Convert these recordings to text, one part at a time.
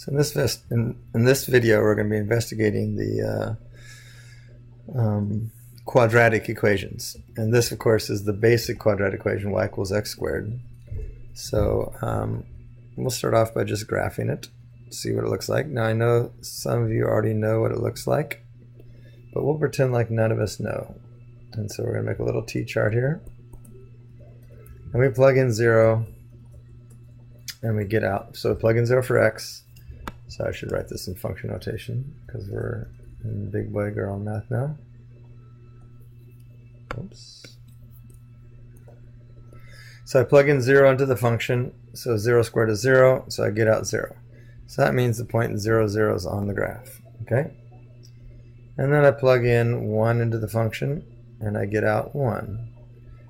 So in this video, we're going to be investigating the quadratic equations. And this, of course, is the basic quadratic equation, y equals x squared. So we'll start off by just graphing it, see what it looks like. Now I know some of you already know what it looks like, but we'll pretend like none of us know. And so we're going to make a little t-chart here. And we plug in 0, and we get out. So plug in 0 for x. So I should write this in function notation because we're in big boy girl math now. Oops. So I plug in 0 into the function. So 0 squared is 0. So I get out 0. So that means the point 0, 0 is on the graph. Okay. And then I plug in 1 into the function, and I get out 1.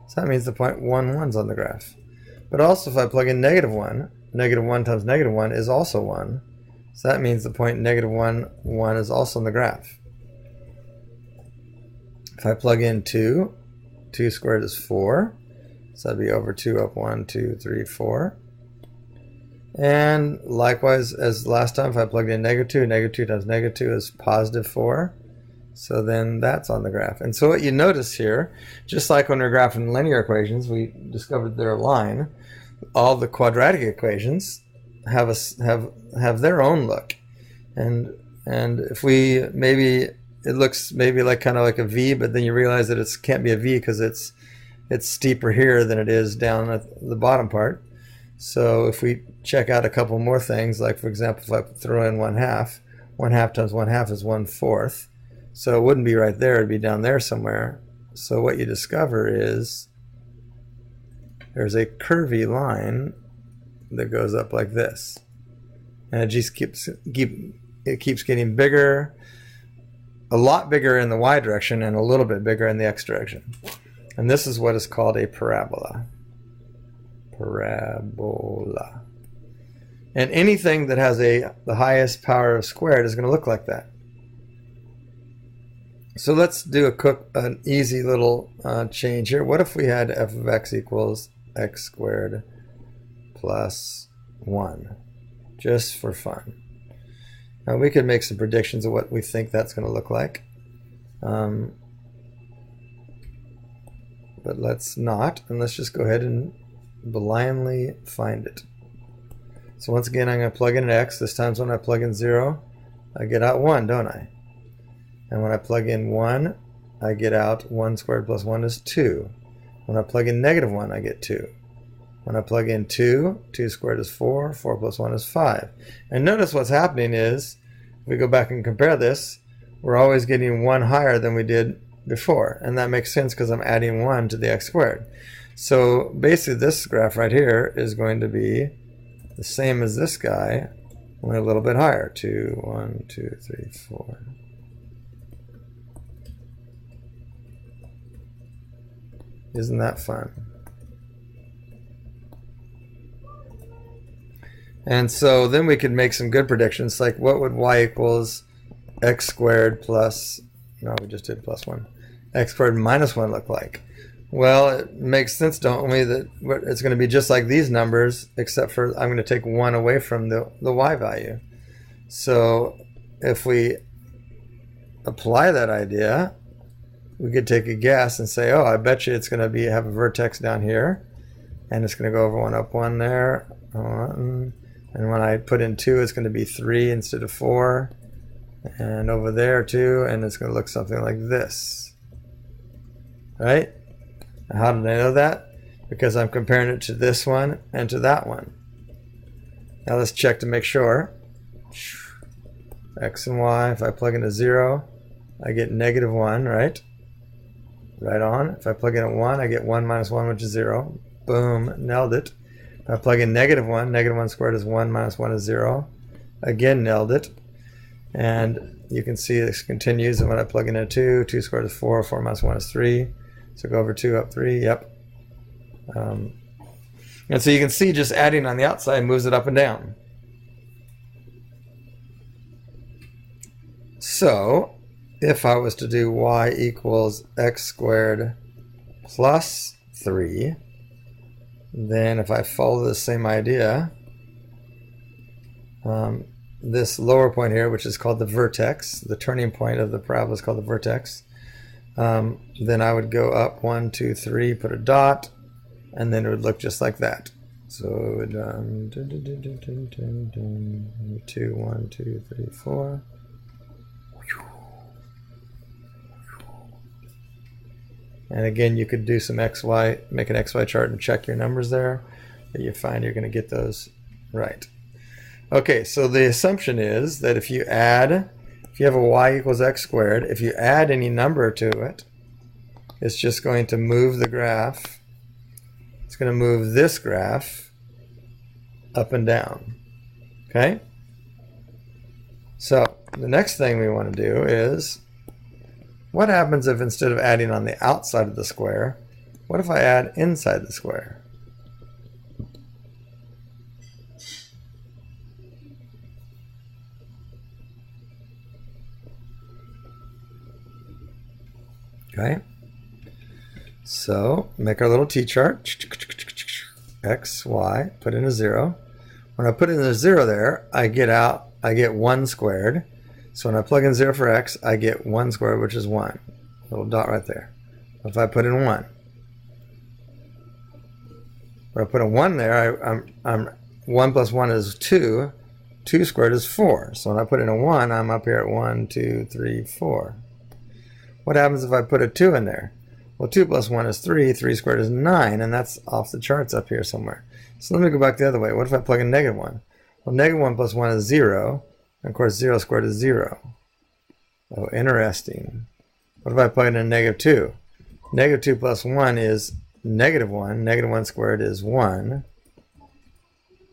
So that means the point 1, 1 is on the graph. But also if I plug in negative 1, negative 1 times negative 1 is also 1. So that means the point negative 1, 1 is also on the graph. If I plug in 2, 2 squared is 4. So that'd be over 2 up 1, 2, 3, 4. And likewise as last time, if I plugged in negative 2 times negative 2 is positive 4. So then that's on the graph. And so what you notice here, just like when we're graphing linear equations, we discovered their line. All the quadratic equations have their own look. And if we maybe it looks maybe like kind of like a V, but then you realize that it can't be a V because it's steeper here than it is down at the bottom part. So if we check out a couple more things, like for example, if I throw in 1/2, 1/2 times 1/2 is 1/4. So it wouldn't be right there, it'd be down there somewhere. So what you discover is there's a curvy line that goes up like this. And it just keeps getting bigger, a lot bigger in the y direction and a little bit bigger in the x direction. And this is what is called a parabola. Parabola. And anything that has the highest power of squared is going to look like that. So let's do an easy little change here. What if we had f of x equals x squared plus 1, just for fun? Now we could make some predictions of what we think that's going to look like. But let's not, and let's just go ahead and blindly find it. So once again, I'm going to plug in an x. This time when I plug in 0, I get out 1, don't I? And when I plug in 1, I get out 1 squared plus 1 is 2. When I plug in negative 1, I get 2. When I plug in 2, 2 squared is 4, 4 plus 1 is 5. And notice what's happening is, if we go back and compare this, we're always getting 1 higher than we did before. And that makes sense because I'm adding 1 to the x squared. So basically this graph right here is going to be the same as this guy, only a little bit higher. 2, 1, 2, 3, 4. Isn't that fun? And so then we could make some good predictions, like what would y equals x squared plus, no, we just did plus 1, x squared minus 1 look like? Well, it makes sense, don't we, that it's going to be just like these numbers, except for I'm going to take 1 away from the y value. So if we apply that idea, we could take a guess and say, oh, I bet you it's going to have a vertex down here, and it's going to go over 1 up 1 there, and when I put in 2, it's going to be 3 instead of 4, and over there 2, and it's going to look something like this, right? How did I know that? Because I'm comparing it to this one and to that one. Now let's check to make sure. X and y, if I plug in a 0, I get negative 1, right? Right on. If I plug in a 1, I get 1 minus 1, which is 0. Boom, nailed it. If I plug in negative 1, negative 1 squared is 1 minus 1 is 0. Again, nailed it. And you can see this continues, and when I plug in a 2, 2 squared is 4, 4 minus 1 is 3. So go over 2 up 3, yep. And so you can see just adding on the outside moves it up and down. So if I was to do y equals x squared plus 3, then if I follow the same idea, this lower point here, which is called the vertex, the turning point of the parabola is called the vertex, then I would go up 1, 2, 3, put a dot, and then it would look just like that. So it would 2, 1, 2, 3, 4. And again, you could do some XY, make an XY chart and check your numbers there, but you find you're going to get those right. Okay, so the assumption is that if you have a y equals x squared, if you add any number to it, it's just going to move the graph. It's going to move this graph up and down. Okay? So the next thing we want to do is, what happens if instead of adding on the outside of the square, what if I add inside the square? Okay, so make our little t-chart, x, y, put in a 0. When I put in a 0 there, I get 1 squared. So when I plug in 0 for x, I get 1 squared, which is 1. Little dot right there. If I put in 1, when I put a 1 there, I'm 1 plus 1 is 2. 2 squared is 4. So when I put in a 1, I'm up here at 1, 2, 3, 4. What happens if I put a 2 in there? Well, 2 plus 1 is 3. 3 squared is 9, and that's off the charts up here somewhere. So let me go back the other way. What if I plug in negative 1? Well, negative 1 plus 1 is 0. And of course, 0 squared is 0. Oh, interesting. What if I plug in a negative 2? Negative 2 plus 1 is negative 1. Negative 1 squared is 1.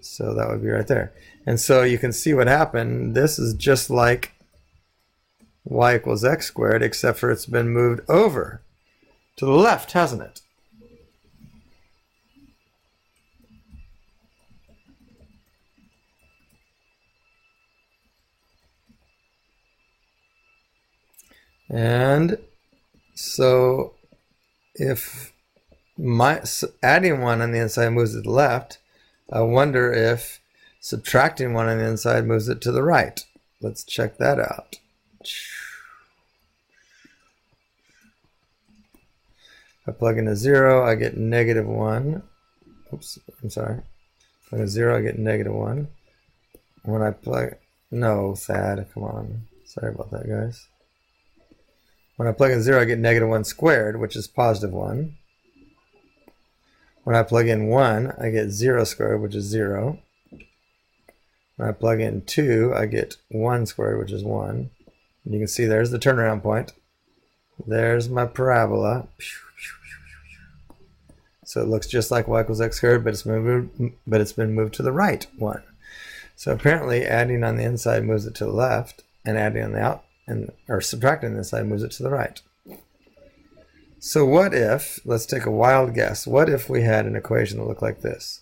So that would be right there. And so you can see what happened. This is just like y equals x squared, except for it's been moved over to the left, hasn't it? And so if adding 1 on the inside moves it to the left, I wonder if subtracting 1 on the inside moves it to the right. Let's check that out. If I plug in a 0, I get negative 1. Oops, I'm sorry. Plug in a 0, I get negative 1. When I plug... No, Thad, come on. Sorry about that, guys. When I plug in 0, I get negative 1 squared, which is positive 1. When I plug in 1, I get 0 squared, which is 0. When I plug in 2, I get 1 squared, which is 1. And you can see there's the turnaround point. There's my parabola. So it looks just like y equals x squared, but it's been moved to the right one. So apparently adding on the inside moves it to the left, and adding on the or subtracting on the inside moves it to the right. So what if, let's take a wild guess, what if we had an equation that looked like this?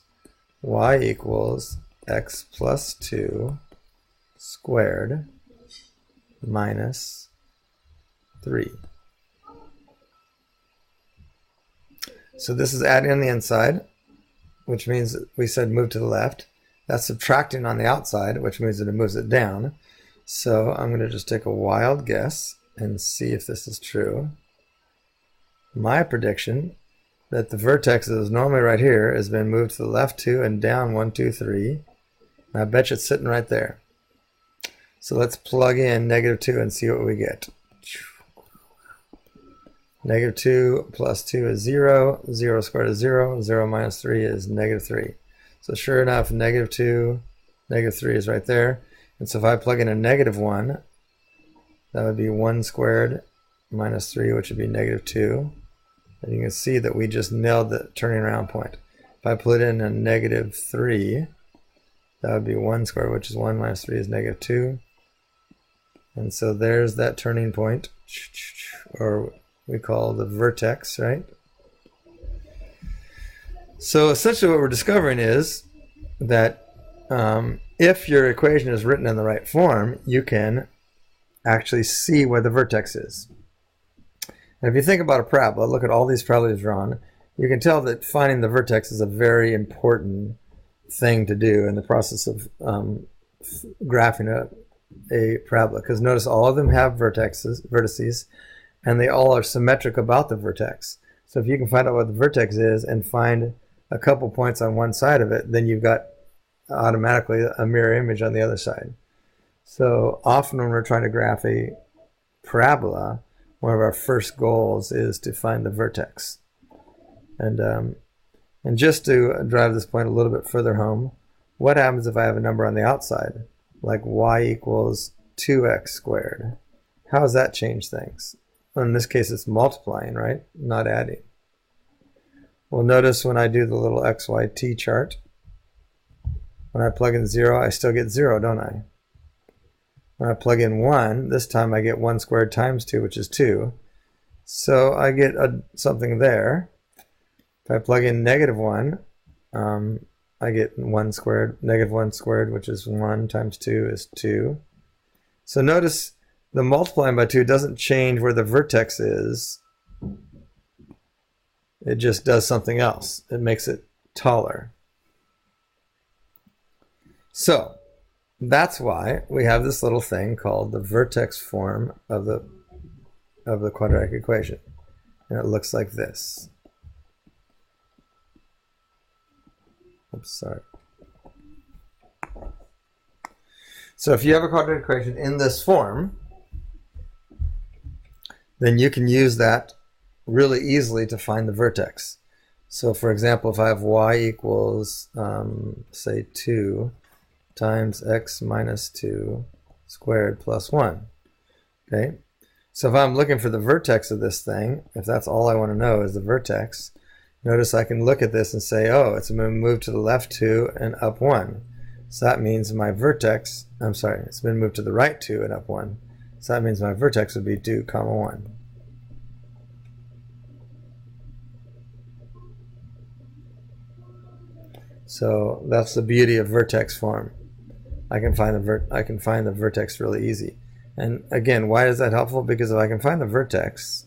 Y equals x plus 2 squared minus 3. So this is adding on the inside, which means we said move to the left. That's subtracting on the outside, which means that it moves it down. So I'm going to just take a wild guess and see if this is true. My prediction that the vertex that is normally right here has been moved to the left 2 and down 1, 2, 3. And I bet you it's sitting right there. So let's plug in negative 2 and see what we get. Negative 2 plus 2 is 0. 0 squared is 0. 0 minus 3 is negative 3. So sure enough, negative 2, negative 3 is right there. And so if I plug in a negative 1, that would be 1 squared minus 3, which would be negative 2. And you can see that we just nailed the turning around point. If I put in a negative 3, that would be 1 squared, which is 1 minus 3 is negative 2. And so there's that turning point, or we call the vertex, right? So essentially what we're discovering is that if your equation is written in the right form, you can actually see where the vertex is. And if you think about a parabola, look at all these parabolas drawn, you can tell that finding the vertex is a very important thing to do in the process of graphing a parabola, because notice all of them have vertices, and they all are symmetric about the vertex. So if you can find out what the vertex is and find a couple points on one side of it, then you've got automatically a mirror image on the other side. So often when we're trying to graph a parabola, one of our first goals is to find the vertex. And just to drive this point a little bit further home, what happens if I have a number on the outside, like y equals 2x squared? How does that change things? Well, in this case, it's multiplying, right? Not adding. Well, notice when I do the little XYT chart, when I plug in 0, I still get 0, don't I? When I plug in 1, this time I get 1 squared times 2, which is 2. So I get something there. If I plug in -1, I get 1 squared, -1 squared, which is 1 times 2 is 2. So notice the multiplying by 2 doesn't change where the vertex is. It just does something else. It makes it taller. So that's why we have this little thing called the vertex form of the quadratic equation. And it looks like this. Oops, sorry. So if you have a quadratic equation in this form, then you can use that really easily to find the vertex. So for example, if I have y equals, say 2 times x minus 2 squared plus 1, okay? So if I'm looking for the vertex of this thing, if that's all I want to know is the vertex, notice I can look at this and say, oh, it's going to move to the left 2 and up 1. So that means my vertex, it's been moved to the right 2 and up 1. So that means my vertex would be 2, 1. So that's the beauty of vertex form. I can find the vertex really easy. And again, why is that helpful? Because if I can find the vertex,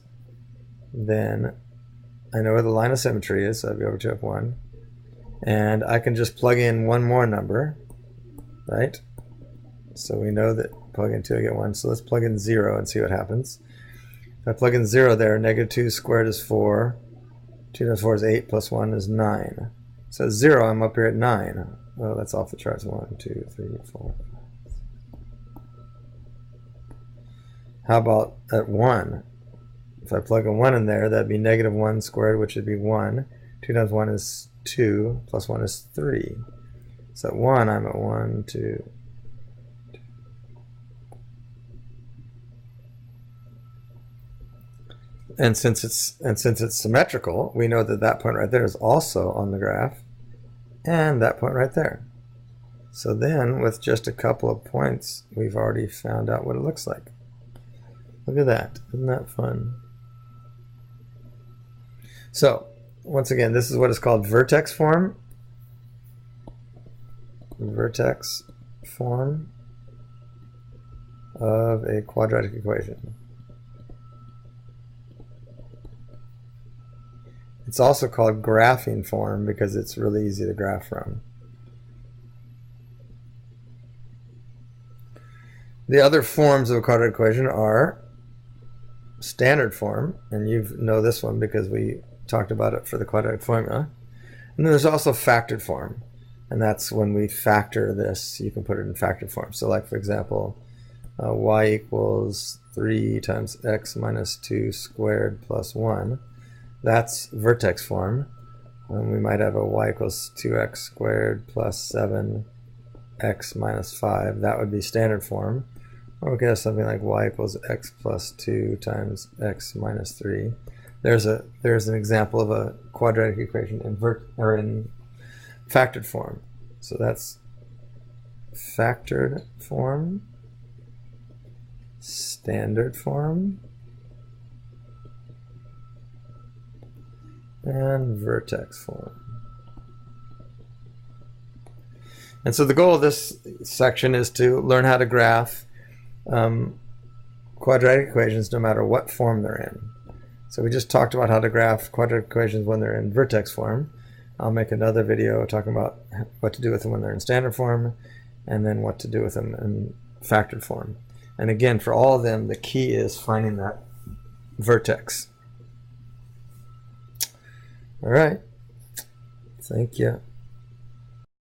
then I know where the line of symmetry is, so I'd be over 2 up 1. And I can just plug in one more number, right? So we know that plug in 2, I get 1. So let's plug in 0 and see what happens. If I plug in 0 there, -2 squared is 4. 2 times 4 is 8, plus 1 is 9. So 0, I'm up here at 9. Well, that's off the charts. 1, 2, 3, 4. How about at 1? If I plug a 1 in there, that'd be -1 squared, which would be 1. 2 times 1 is 2, plus 1 is 3. So at 1, I'm at 1, 2. And since it's symmetrical, we know that that point right there is also on the graph, and that point right there. So then, with just a couple of points, we've already found out what it looks like. Look at that. Isn't that fun? So, once again, this is what is called vertex form. Vertex form of a quadratic equation. It's also called graphing form because it's really easy to graph from. The other forms of a quadratic equation are standard form, and you know this one because we talked about it for the quadratic formula. And then there's also factored form, and that's when we factor this, you can put it in factored form. So like, for example, y equals 3 times x minus 2 squared plus 1. That's vertex form. And we might have a y equals 2x squared plus 7x minus 5. That would be standard form. Or we could have something like y equals x plus 2 times x minus 3. There's an example of a quadratic equation in factored form. So that's factored form, standard form, and vertex form. And so the goal of this section is to learn how to graph quadratic equations no matter what form they're in. So we just talked about how to graph quadratic equations when they're in vertex form. I'll make another video talking about what to do with them when they're in standard form. and then what to do with them in factored form. And again, for all of them, the key is finding that vertex. All right. Thank you.